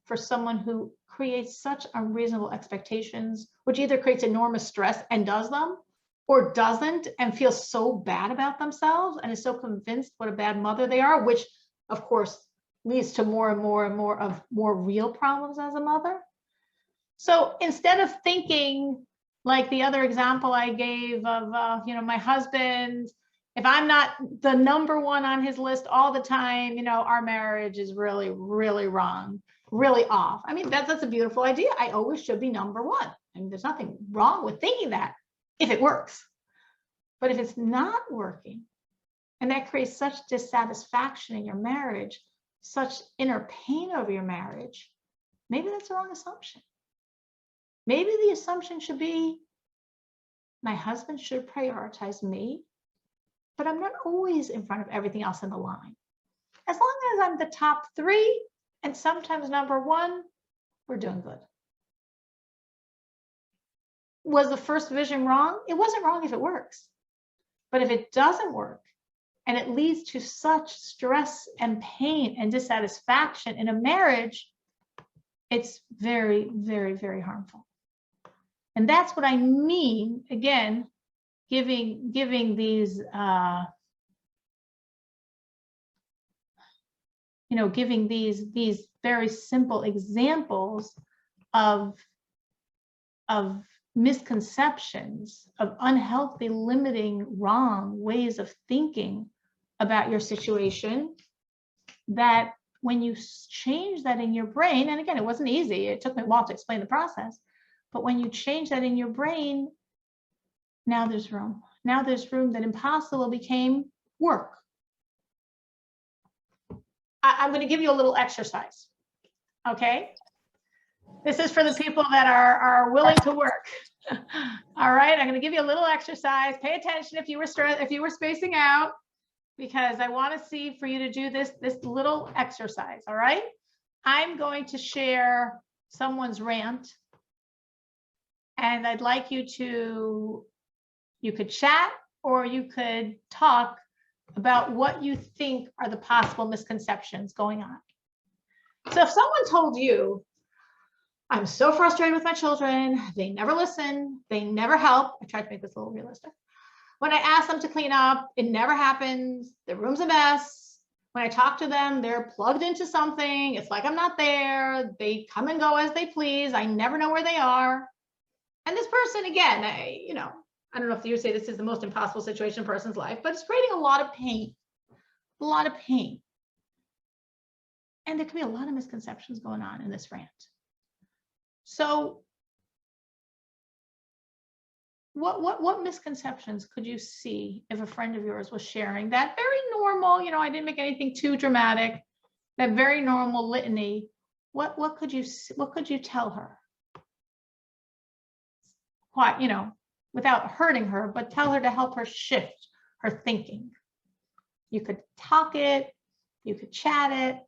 for someone who creates such unreasonable expectations, which either creates enormous stress and does them, or doesn't and feels so bad about themselves and is so convinced what a bad mother they are, which of course leads to more and more and more of more real problems as a mother. So instead of thinking like the other example I gave of, you know, my husband, if I'm not the number one on his list all the time, you know, our marriage is really, really wrong, really off. I mean, that's a beautiful idea. I always should be number one. I mean, there's nothing wrong with thinking that if it works. But if it's not working, and that creates such dissatisfaction in your marriage, such inner pain over your marriage, maybe that's the wrong assumption. Maybe the assumption should be, my husband should prioritize me, but I'm not always in front of everything else in the line. As long as I'm the top 3 and sometimes number 1, we're doing good. Was the first vision wrong? It wasn't wrong if it works. But if it doesn't work and it leads to such stress and pain and dissatisfaction in a marriage, it's very, very, very harmful. And that's what I mean, again, giving these, you know, giving these very simple examples of misconceptions, of unhealthy, limiting, wrong ways of thinking about your situation, that when you change that in your brain, and again, it wasn't easy, it took me a while to explain the process, but when you change that in your brain, now there's room. Now there's room that impossible became work. I'm going to give you a little exercise, okay? This is for the people that are willing to work. All right, I'm going to give you a little exercise. Pay attention if you were spacing out, because I want to see for you to do this little exercise. All right, I'm going to share someone's rant, and I'd like you could chat or you could talk about what you think are the possible misconceptions going on. So if someone told you, I'm so frustrated with my children, they never listen, they never help. I tried to make this a little realistic. When I ask them to clean up, it never happens. The room's a mess. When I talk to them, they're plugged into something. It's like I'm not there. They come and go as they please. I never know where they are. And this person, again, I don't know if you say this is the most impossible situation in a person's life, but it's creating a lot of pain. A lot of pain. And there could be a lot of misconceptions going on in this rant. So what misconceptions could you see if a friend of yours was sharing that very normal, I didn't make anything too dramatic, that very normal litany? What could you tell her? What, without hurting her, but tell her to help her shift her thinking. You could talk it, you could chat it.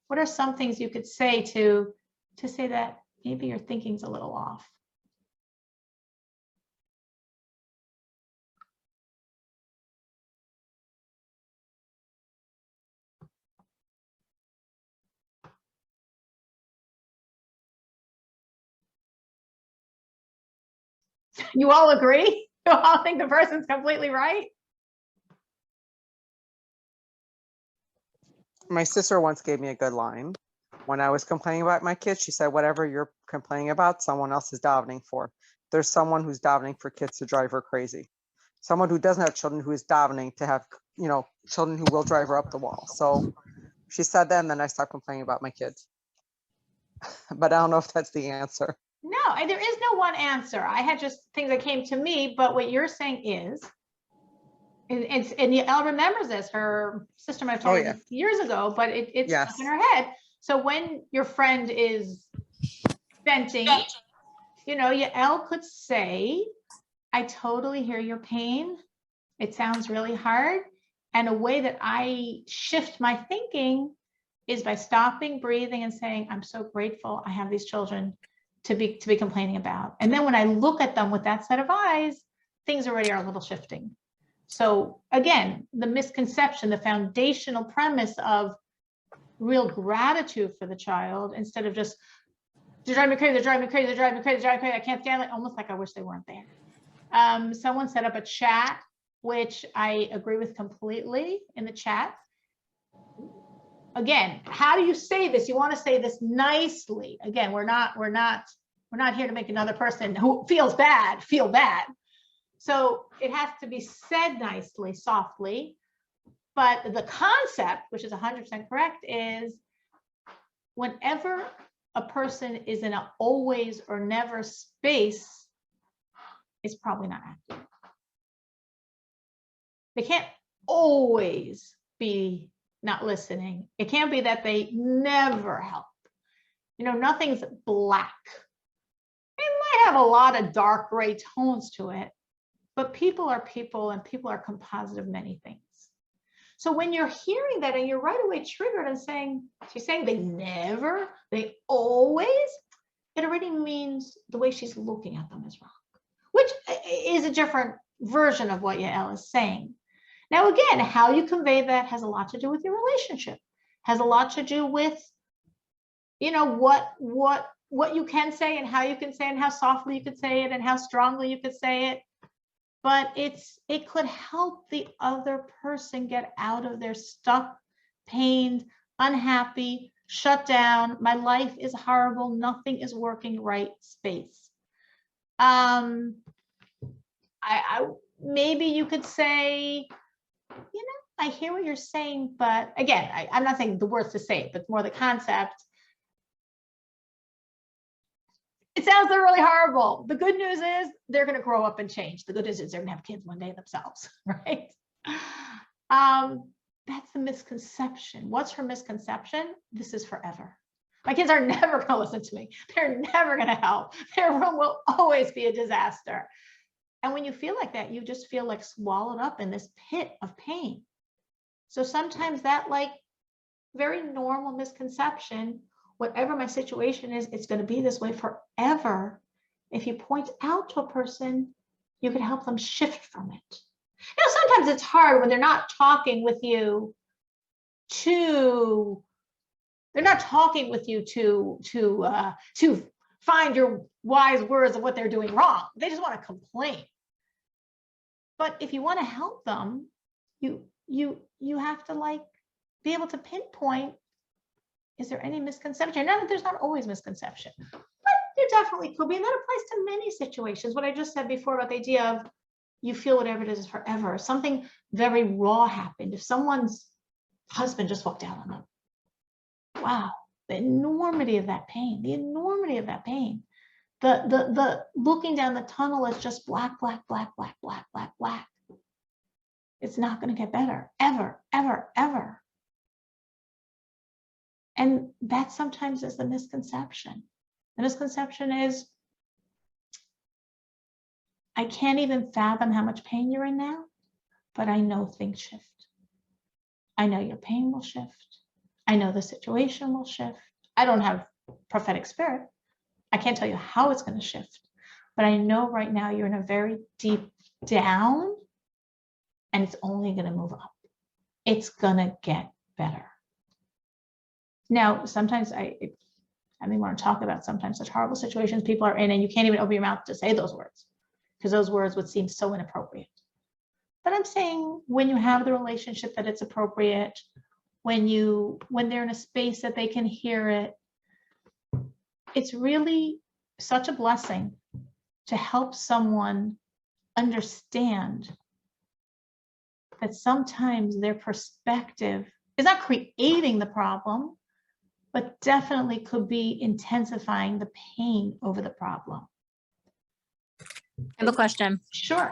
What are some things you could say to say that maybe your thinking's a little off? You all agree? You all think the person's completely right? My sister once gave me a good line. When I was complaining about my kids, she said, whatever you're complaining about, someone else is davening for. There's someone who's davening for kids to drive her crazy. Someone who doesn't have children who is davening to have, children who will drive her up the wall. So she said that, and then I stopped complaining about my kids. But I don't know if that's the answer. No, there is no one answer. I had just things that came to me, but what you're saying is, and Elle remembers this, her sister might have told her years ago, but it's stuck in her head. So when your friend is venting, Elle could say, I totally hear your pain. It sounds really hard. And a way that I shift my thinking is by stopping, breathing, and saying, I'm so grateful I have these children to be complaining about. And then when I look at them with that set of eyes, things already are a little shifting. So again, the misconception, the foundational premise of real gratitude for the child, instead of just, they're driving me crazy, they're driving me crazy, they're driving me crazy, they're driving me crazy, I can't stand it, almost like I wish they weren't there. Someone set up a chat, which I agree with completely in the chat. Again, how do you say this? You want to say this nicely. Again, we're not here to make another person who feels bad feel bad. So it has to be said nicely, softly. But the concept, which is 100% correct, is whenever a person is in an always or never space, it's probably not accurate. They can't always be not listening. It can't be that they never help. Nothing's black. It might have a lot of dark gray tones to it, but people are people, and people are composite of many things. So when you're hearing that and you're right away triggered and saying, she's saying they never, they always, it already means the way she's looking at them is wrong, which is a different version of what Yael is saying. Now, again, how you convey that has a lot to do with your relationship, has a lot to do with, what you can say and how you can say it and how softly you could say it and how strongly you could say it. But it could help the other person get out of their stuck, pained, unhappy, shut down, my life is horrible, nothing is working right space. Maybe you could say, I hear what you're saying, but again, I'm not saying the words to say it, but more the concept. It sounds really horrible. The good news is they're going to grow up and change. The good news is they're going to have kids one day themselves, right? That's the misconception. What's her misconception? This is forever. My kids are never going to listen to me. They're never going to help. Their room will always be a disaster. And when you feel like that, you just feel like swallowed up in this pit of pain. So sometimes that like very normal misconception, whatever my situation is, it's going to be this way forever. If you point out to a person, you can help them shift from it. You know, sometimes it's hard when they're not talking with you to find your wise words of what they're doing wrong. They just want to complain. But if you want to help them, you have to like be able to pinpoint, is there any misconception? Not that there's not always misconception, but there definitely could be. And that applies to many situations. What I just said before about the idea of you feel whatever it is forever. Something very raw happened. If someone's husband just walked out on them, wow, the enormity of that pain, the enormity of that pain. The looking down the tunnel is just black, black, black, black, black, black, black. It's not going to get better, ever, ever, ever. And that sometimes is the misconception. The misconception is, I can't even fathom how much pain you're in now, but I know things shift. I know your pain will shift. I know the situation will shift. I don't have prophetic spirit. I can't tell you how it's going to shift, but I know right now you're in a very deep down and it's only going to move up. It's going to get better. Now, sometimes I don't want to talk about sometimes such horrible situations people are in and you can't even open your mouth to say those words because those words would seem so inappropriate. But I'm saying when you have the relationship that it's appropriate, when they're in a space that they can hear it, it's really such a blessing to help someone understand that sometimes their perspective is not creating the problem, but definitely could be intensifying the pain over the problem. I have a question. Sure.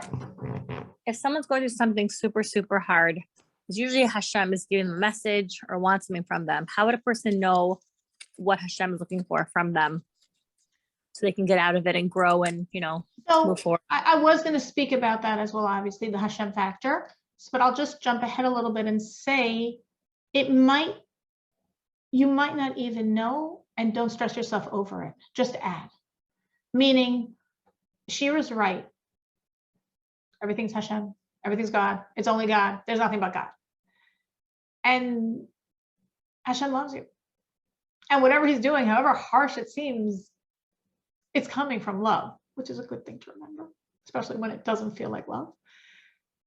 If someone's going through something super, super hard, it's usually Hashem is giving them a message or wants something from them. How would a person know what Hashem is looking for from them so they can get out of it and grow and, So move forward? I was going to speak about that as well, obviously, the Hashem factor, but I'll just jump ahead a little bit and say you might not even know, and don't stress yourself over it. Just add. Meaning, Shira's right. Everything's Hashem. Everything's God. It's only God. There's nothing but God. And Hashem loves you. And whatever he's doing, however harsh it seems, it's coming from love, which is a good thing to remember, especially when it doesn't feel like love.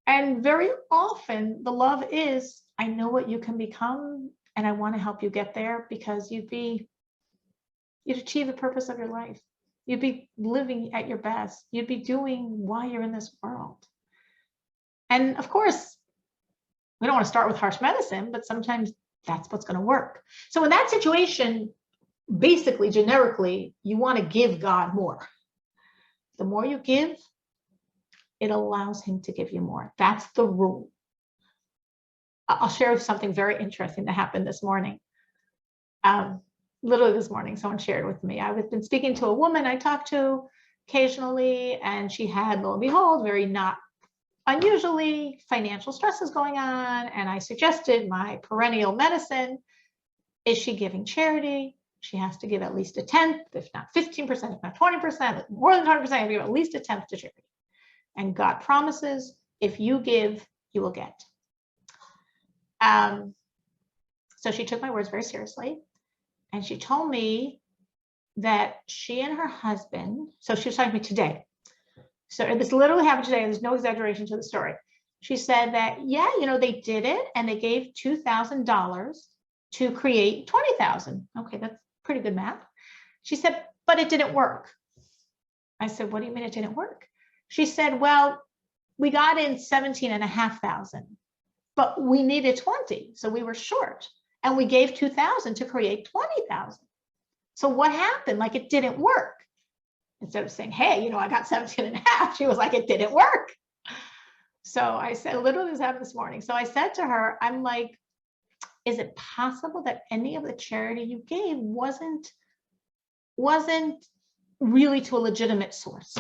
And very often the love is, I know what you can become and I want to help you get there because you'd achieve the purpose of your life. You'd be living at your best. You'd be doing why you're in this world. And of course, we don't want to start with harsh medicine, but sometimes that's what's going to work. So in that situation, basically, generically, you want to give God more. The more you give, it allows him to give you more. That's the rule. I'll share something very interesting that happened this morning. Literally this morning, someone shared with me. I've been speaking to a woman I talk to occasionally, and she had, lo and behold, very not unusually financial stresses going on. And I suggested my perennial medicine. Is she giving charity? She has to give at least a 10th, if not 15%, if not 20%, more than 20%, give at least a 10th to charity. And God promises, if you give, you will get. So she took my words very seriously. And she told me that she and her husband, so she was talking to me today. So this literally happened today. There's no exaggeration to the story. She said that, yeah, they did it and they gave $2,000 to create 20,000. Okay, that's pretty good math. She said, but it didn't work. I said, what do you mean it didn't work? She said, well, we got in 17,500, but we needed 20. So we were short and we gave 2,000 to create 20,000. So what happened? Like it didn't work. Instead of saying, hey, I got 17,500, she was like, it didn't work. So I said, literally this happened this morning. So I said to her, I'm like, is it possible that any of the charity you gave wasn't really to a legitimate source?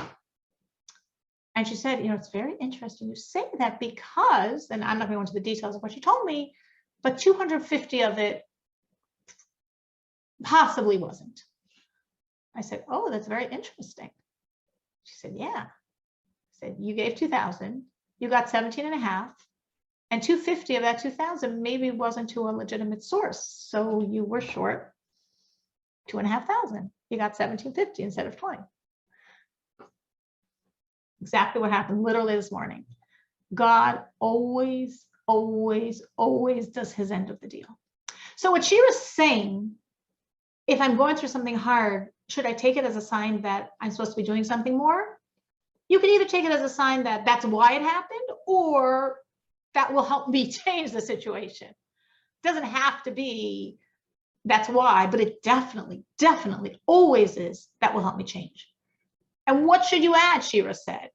And she said, it's very interesting you say that, because, and I'm not going to go into the details of what she told me, but 250 of it possibly wasn't. I said, oh, that's very interesting. She said, yeah. I said, you gave 2,000, you got 17 and a half, and 250 of that 2,000 maybe wasn't to a legitimate source. So you were short 2,500. You got 1,750 instead of 20. Exactly what happened literally this morning. God always, always, always does his end of the deal. So what she was saying, if I'm going through something hard, should I take it as a sign that I'm supposed to be doing something more? You can either take it as a sign that that's why it happened, or that will help me change the situation. It doesn't have to be that's why, but it definitely, definitely always is that will help me change. And what should you add, Shira said.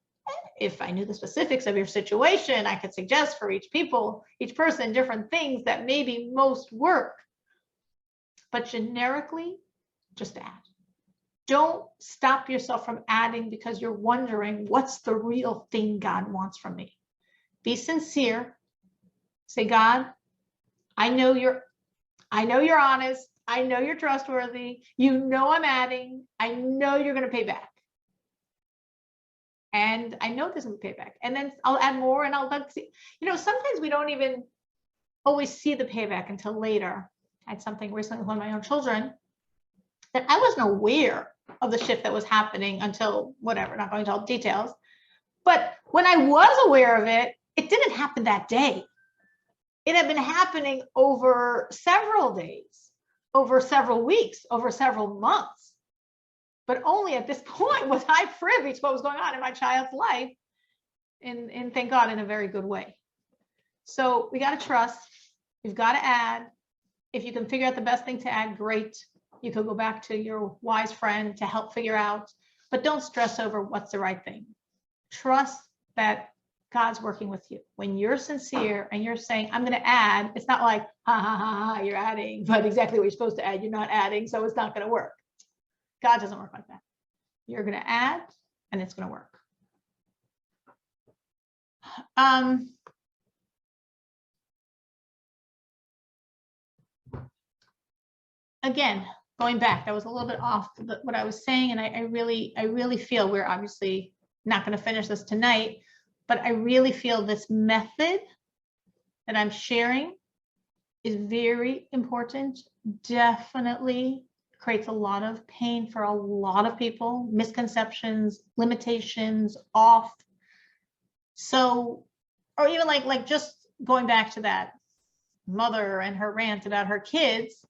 If I knew the specifics of your situation, I could suggest for each person, different things that maybe most work. But generically, just add. Don't stop yourself from adding because you're wondering what's the real thing God wants from me. Be sincere. Say, God, I know you're honest. I know you're trustworthy. You know I'm adding. I know you're going to pay back. And I know there's going to be payback. And then I'll add more, and I'll see. Sometimes we don't even always see the payback until later. I had something recently with one of my own children that I wasn't aware of the shift that was happening until whatever, not going into all the details. But when I was aware of it, it didn't happen that day. It had been happening over several days, over several weeks, over several months. But only at this point was I privy to what was going on in my child's life, and thank God, in a very good way. So we got to trust. We've got to add. If you can figure out the best thing to add, great. You could go back to your wise friend to help figure out, but don't stress over what's the right thing. Trust that God's working with you. When you're sincere and you're saying, I'm going to add, it's not like, ha, ha, ha, ha, you're adding, but exactly what you're supposed to add, you're not adding, so it's not going to work. God doesn't work like that. You're going to add, and it's going to work. Again, going back, that was a little bit off what I was saying, and I really feel we're obviously not going to finish this tonight, but I really feel this method that I'm sharing is very important. Definitely creates a lot of pain for a lot of people, misconceptions, limitations, off. So, or even like just going back to that mother and her rant about her kids.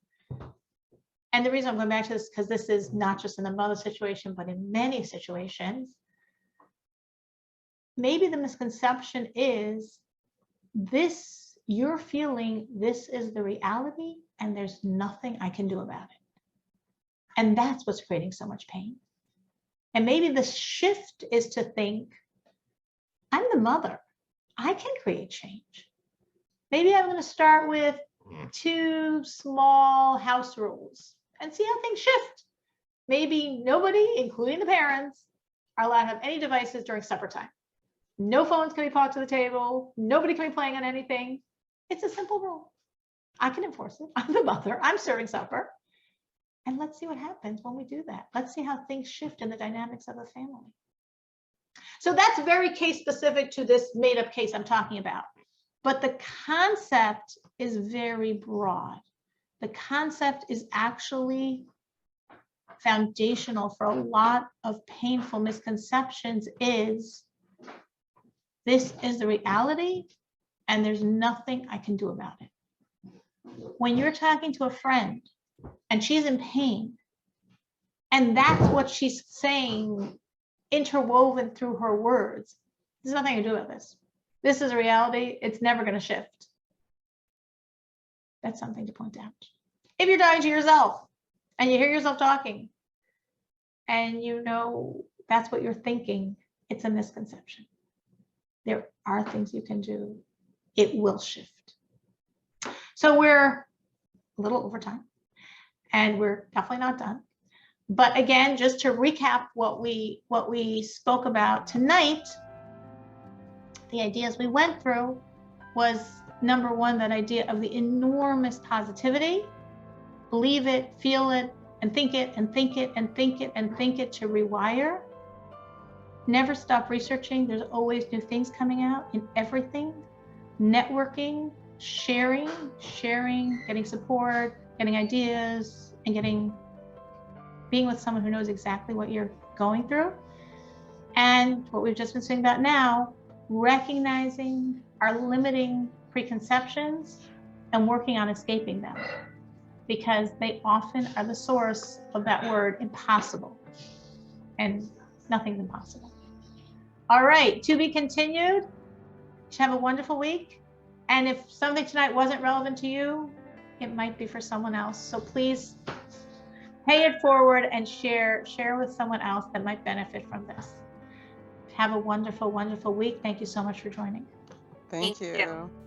And the reason I'm going back to this, because this is not just in the mother situation, but in many situations. Maybe the misconception is this, you're feeling this is the reality and there's nothing I can do about it. And that's what's creating so much pain. And maybe the shift is to think, I'm the mother. I can create change. Maybe I'm going to start with 2 small house rules and see how things shift. Maybe nobody, including the parents, are allowed to have any devices during supper time. No phones can be brought to the table. Nobody can be playing on anything. It's a simple rule. I can enforce it. I'm the mother. I'm serving supper. And let's see what happens when we do that. Let's see how things shift in the dynamics of a family. So that's very case specific to this made up case I'm talking about. But the concept is very broad. The concept is actually foundational for a lot of painful misconceptions is this is the reality and there's nothing I can do about it. When you're talking to a friend and she's in pain and that's what she's saying interwoven through her words, there's nothing I can do about this. This is a reality. It's never going to shift. That's something to point out. If you're talking to yourself and you hear yourself talking and you know that's what you're thinking, it's a misconception. There are things you can do. It will shift. So we're a little overtime. And we're definitely not done. But again, just to recap what we spoke about tonight, the ideas we went through was number one, that idea of the enormous positivity. Believe it, feel it, and think it, and think it, and think it, and think it to rewire. Never stop researching. There's always new things coming out in everything. Networking, sharing, getting support, getting ideas, and being with someone who knows exactly what you're going through. And what we've just been saying about now, recognizing our limiting preconceptions and working on escaping them, because they often are the source of that word impossible, and nothing's impossible. All right, to be continued. Have a wonderful week. And if something tonight wasn't relevant to you, it might be for someone else. So please pay it forward and share with someone else that might benefit from this. Have a wonderful, wonderful week. Thank you so much for joining. Thank Thank you. you.